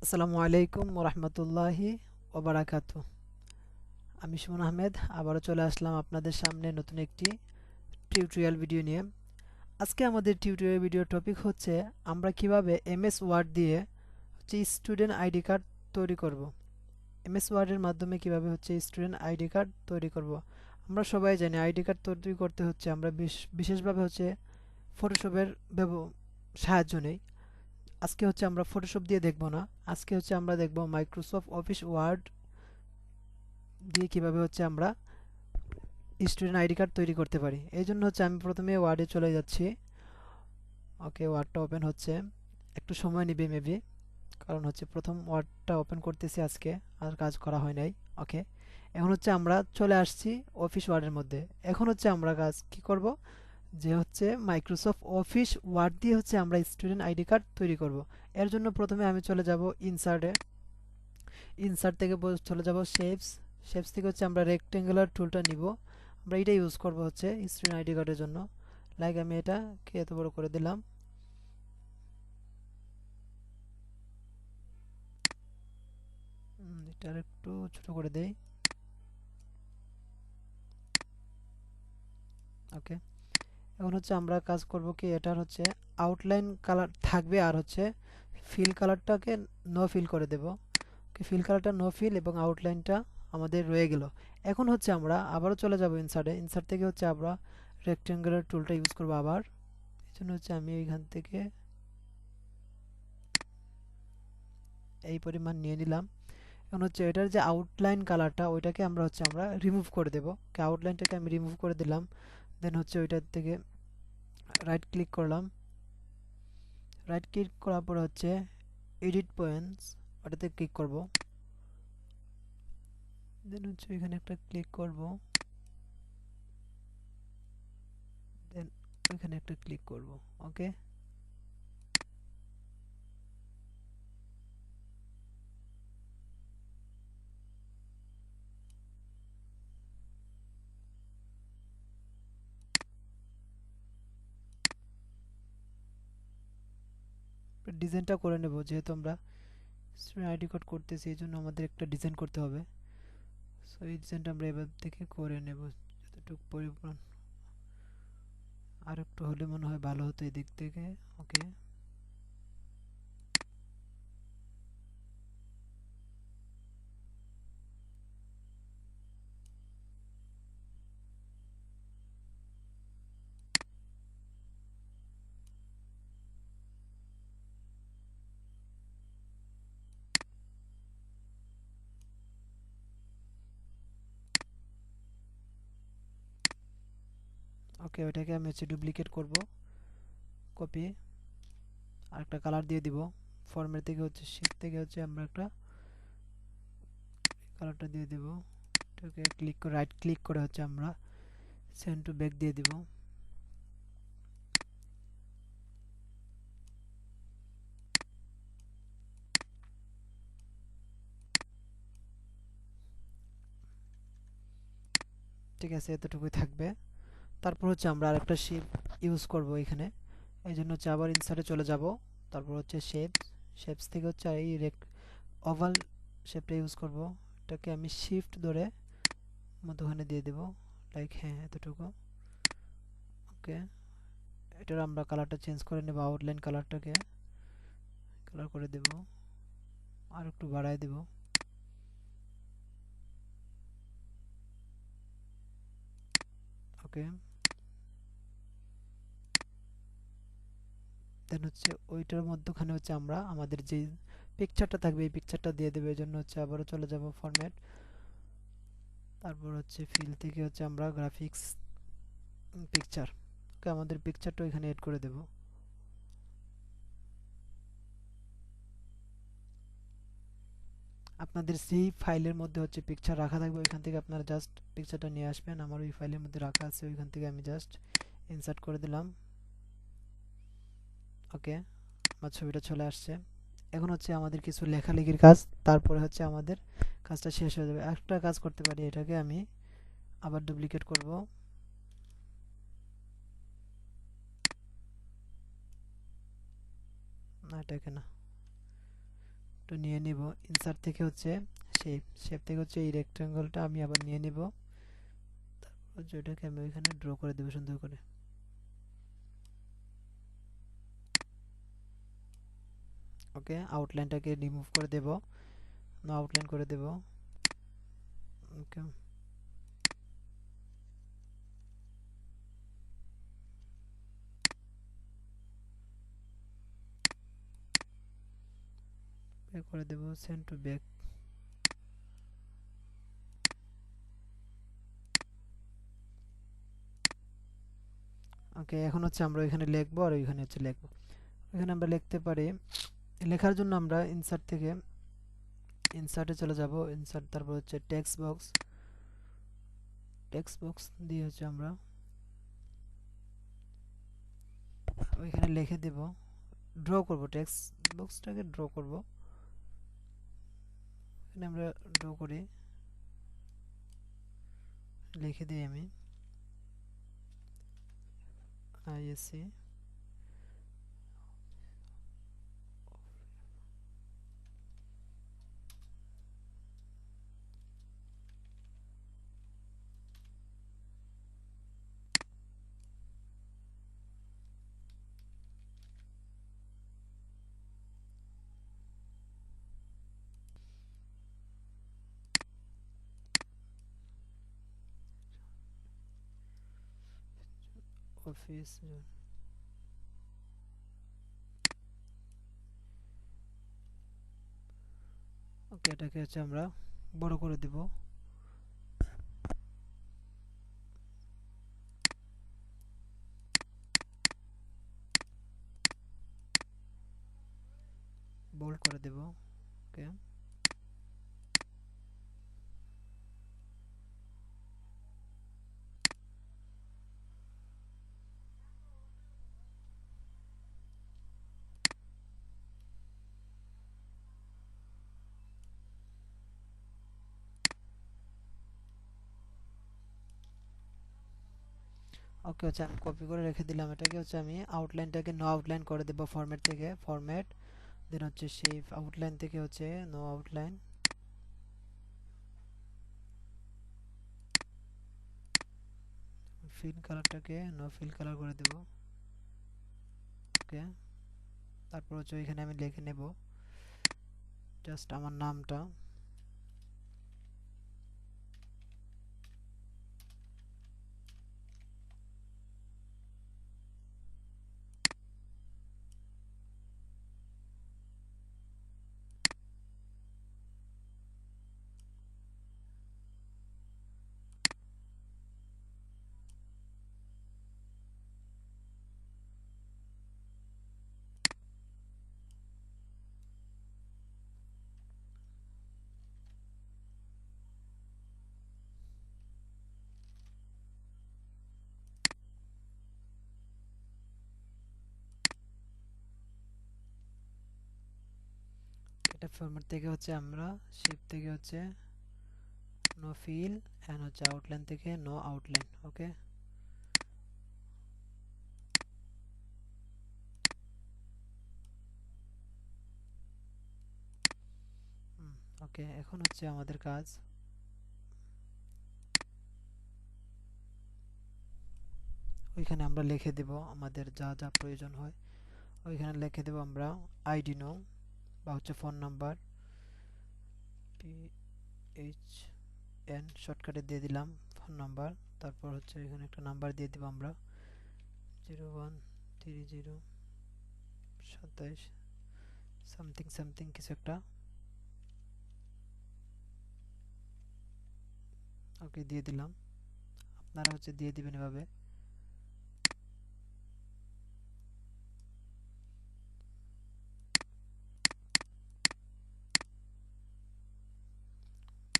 আসসালামু আলাইকুম ওরহমতুল্লাহি ওবারাকাতু। আমি সুমন আহমেদ আবারও চলে আসলাম আপনাদের সামনে নতুন একটি টিউটোরিয়াল ভিডিও নিয়ে। আজকে আমাদের টিউটোরিয়াল ভিডিও টপিক হচ্ছে আমরা কিভাবে এমএস ওয়ার্ড দিয়ে স্টুডেন্ট আইডি কার্ড তৈরি করব। এমএস ওয়ার্ডের মাধ্যমে কিভাবে স্টুডেন্ট আইডি কার্ড তৈরি করব। আমরা সবাই জানি আইডি কার্ড তৈরি করতে আমরা বিশেষভাবে ফটোশপের সাহায্য নেই। আজকে আমরা ফটোশপ দিয়ে দেখব না, আজকে আমরা দেখব মাইক্রোসফট অফিস ওয়ার্ড দিয়ে কিভাবে আমরা স্টুডেন্ট আইডি কার্ড তৈরি করতে পারি। এই জন্য আমি প্রথমে ওয়ার্ডে চলে যাচ্ছি। ওকে, ওয়ার্ডটা ওপেন হচ্ছে, একটু সময় নেবে মেবি, কারণ প্রথম ওয়ার্ডটা ওপেন করতেছি আজকে, আর কাজ করা হয় নাই। ওকে, এখন আমরা চলে আসছি অফিস ওয়ার্ডের মধ্যে। এখন আমরা কাজ কি করব, যে মাইক্রোসফট অফিস ওয়ার্ড দিয়ে আমরা স্টুডেন্ট আইডি কার্ড তৈরি করব। এর জন্য প্রথমে আমি চলে যাব ইনসার্টে। ইনসার্ট থেকে চলে যাব শেপস। শেপস থেকে আমরা রেক্টেঙ্গুলার টুলটা নিব। আমরা এটা ইউজ করব স্টুডেন্ট আইডি কার্ডের জন্য। লাইক আমি এটাকে এত বড় করে দিলাম। এটা একটু ছোট করে দেই। ওকে, এখন আমরা কাজ করব কি, এটার আউটলাইন কালার থাকবে, আর ফিল কালারটাকে নো ফিল করে দেব। ফিল কালারটা নো ফিল এবং আউটলাইনটা আমাদের রয়ে গেল। এখন আমরা আবারও চলে যাব ইনসার্টে। ইনসার্ট থেকে আমরা রেক্টেঙ্গুলার টুলটা ইউজ করব আবার। এই জন্য আমি এইখান থেকে এই পরিমাণ নিয়ে নিলাম। এখন এটার যে আউটলাইন কালারটা ওইটাকে আমরা রিমুভ করে দেব। আউটলাইনটাকে আমি রিমুভ করে দিলাম। দেন ওইটার থেকে রাইট ক্লিক করলাম। রাইট ক্লিক করার পর এডিট পয়েন্টস, ওটাতে ক্লিক করব। দেন এখানে একটা ক্লিক করব। দেন ওইখানে একটা ক্লিক করব। ওকে, ডিজাইনটা করে নেব। যেহেতু আমরা স্টুডেন্ট আইডি কার্ড করতেছি, এই জন্য আমাদের একটা ডিজাইন করতে হবে। সো এই ডিজাইনটা আমরা এবার থেকে করে নেব যতটুকু পরিমাণ। আর একটু হলে মনে হয় ভালো হতো এই দিক থেকে। ওকে, ওকে, ওইটাকে আমি ডুপ্লিকেট করব, কপি, আর একটা কালার দিয়ে দিব। ফর্মের থেকে শিফট থেকে আমরা একটা কালারটা দিয়ে দেব। এটাকে ক্লিক করে রাইট ক্লিক করে আমরা সেন্ড টু ব্যাক দিয়ে দিব। ঠিক আছে, এতটুকুই থাকবে। তারপর আমরা আরেকটা শেপ ইউজ করব এখানে। এই জন্য আবার ইনসার্টে চলে যাব। তারপর শেপস। শেপস থেকে এই ওভাল শেপটা ইউজ করব। এটাকে আমি শিফট ধরে মধ্যখানে দিয়ে দেব, লাইক, হ্যাঁ, এতটুকু। ওকে, এটার আমরা কালারটা চেঞ্জ করে নেব। আউটলাইন কালারটাকে কালার করে দেব, আর একটু বাড়ায় দেব। ওকে, দেন ওইটার মধ্যখানে আমরা আমাদের যে পিকচারটা থাকবে এই পিকচারটা দিয়ে দেবে। এই জন্য আবারও চলে যাব ফরম্যাট। তারপর ফিল থেকে আমরা গ্রাফিক্স পিকচার। ওকে, আমাদের পিকচারটা এখানে এড করে দেব। আপনাদের সেই ফাইলের মধ্যে পিকচার রাখা থাকবে, ওইখান থেকে আপনারা জাস্ট পিকচারটা নিয়ে আসবেন। আমার ওই ফাইলের মধ্যে রাখা আছে, ওইখান থেকে আমি জাস্ট ইনসার্ট করে দিলাম। ওকে, আমার ছবিটা চলে আসছে। এখন আমাদের কিছু লেখালেখির কাজ, তারপরে আমাদের কাজটা শেষ হয়ে যাবে। একটা কাজ করতে পারি, এটাকে আমি আবার ডুপ্লিকেট করব। না, এটাকে না, তো নিয়ে নিব। ইনসার্ট থেকে হচ্ছে শেপ থেকে হচ্ছে এই রেক্ট্যাঙ্গলটা আমি আবার নিয়ে নিব। তারপর যেটাকে আমি ওইখানে ড্র করে দেবো সুন্দর করে। ওকে, আউটলাইনটাকে রিমুভ করে দেব, নো আউটলাইন করে দেব। ওকে, ব্যাক করে দেব, সেন্ড টু ব্যাক। ওকে, এখন হচ্ছে আমরা এখানে লিখবো আর ওইখানে হচ্ছে লিখবো। এখানে আমরা লিখতে পারি, লেখার জন্য আমরা ইনসার্ট থেকে ইনসার্টে চলে যাব। ইনসার্ট, তারপর হচ্ছে টেক্সট বক্স দিয়ে হচ্ছে আমরা ওইখানে লিখে দেব, ড্র করব, টেক্সট বক্সটাকে ড্র করব। এখানে আমরা ড্র করি, লিখে দিই আমি আইএসসি অফিস। ওকে, এটাকে হচ্ছে আমরা বড় করে দেব। বোল্ড করে দেব। ওকে, ওকে হচ্ছে আমি কপি করে রেখে দিলাম। এটাকে হচ্ছে আমি আউটলাইনটাকে নো আউটলাইন করে দেব। ফরম্যাট থেকে ফরম্যাট, দেন হচ্ছে শেপ, আউটলাইন থেকে হচ্ছে নো আউটলাইন। ফিল কালারটাকে নো ফিল কালার করে দেব। ওকে, তারপর হচ্ছে এখানে আমি লিখে নেব জাস্ট আমার নামটা। এটা ফরম্যাট থেকে হচ্ছে আমরা শেপ থেকে হচ্ছে নো ফিল, এন্ড হচ্ছে আউটলাইন থেকে নো আউটলাইন। ওকে, ওকে, এখন হচ্ছে আমাদের কাজ ওইখানে আমরা লিখে দেব আমাদের যা যা প্রয়োজন হয়। ওইখানে লিখে দেব আমরা আইডি নো বা হচ্ছে ফোন নাম্বার, PHN শর্টকাটে দিয়ে দিলাম ফোন নাম্বার। তারপর হচ্ছে এখানে একটা নাম্বার দিয়ে দেব আমরা 013027 সামথিং সামথিং কিছু একটা। ওকে, দিয়ে দিলাম। আপনারা হচ্ছে দিয়ে দিবেন এভাবে।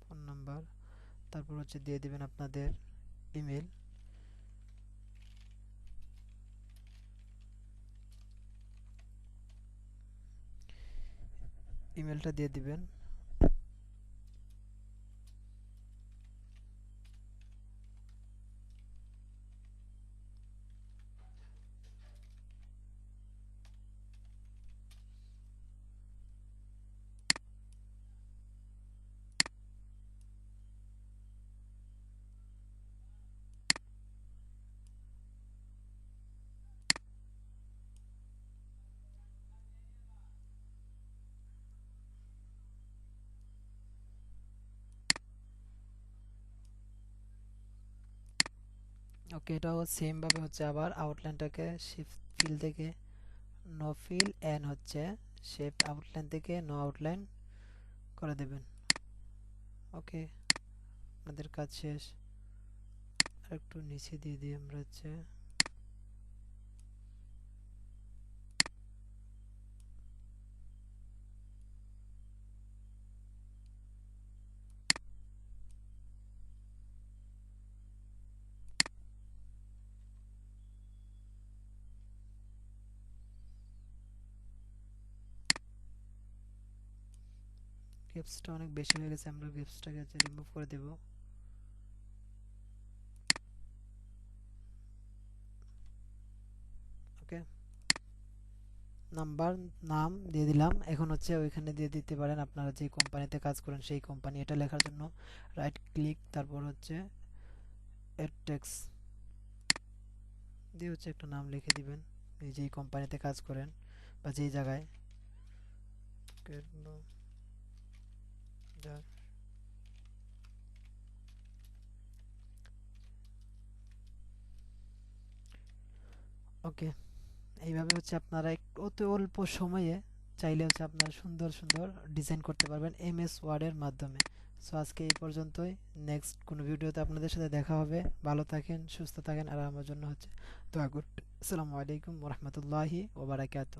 ফোন নাম্বার, তারপর হচ্ছে দিয়ে দিবেন আপনাদের ইমেল। ইমেলটা দিয়ে দিবেন। ওকে, এটাও সেম ভাবে হচ্ছে আবার আউটলাইনটাকে শিফট ফিল থেকে নো ফিল এন হচ্ছে শেপ আউটলাইন থেকে নো আউটলাইন করে দেবেন। ওকে, আপনাদের কাজ শেষ। আর একটু নিচে দিয়ে দিই আমরা হচ্ছে গ্যাপসটা অনেক বেশি হয়ে গেছে, আমরা গ্যাপসটাকে রিমুভ করে দেব। ওকে, নাম্বার নাম দিয়ে দিলাম। এখন হচ্ছে ওইখানে দিয়ে দিতে পারেন আপনারা যে কোম্পানিতে কাজ করেন সেই কোম্পানি। এটা লেখার জন্য রাইট ক্লিক, তারপর হচ্ছে এড টেক্সট দিয়ে হচ্ছে একটা নাম লিখে দিবেন যেই কোম্পানিতে কাজ করেন বা যেই জায়গায়। ওকে, এইভাবে হচ্ছে আপনারা অতি অল্প সময়ে চাইলে হচ্ছে আপনারা সুন্দর সুন্দর ডিজাইন করতে পারবেন এমএস ওয়ার্ডের মাধ্যমে। সো আজকে এই পর্যন্তই। নেক্সট কোনো ভিডিওতে আপনাদের সাথে দেখা হবে। ভালো থাকেন, সুস্থ থাকেন, আর আমার জন্য হচ্ছে দোয়া করবেন। আসসালামু আলাইকুম ওয়া রাহমাতুল্লাহি ওয়া বারাকাতুহু।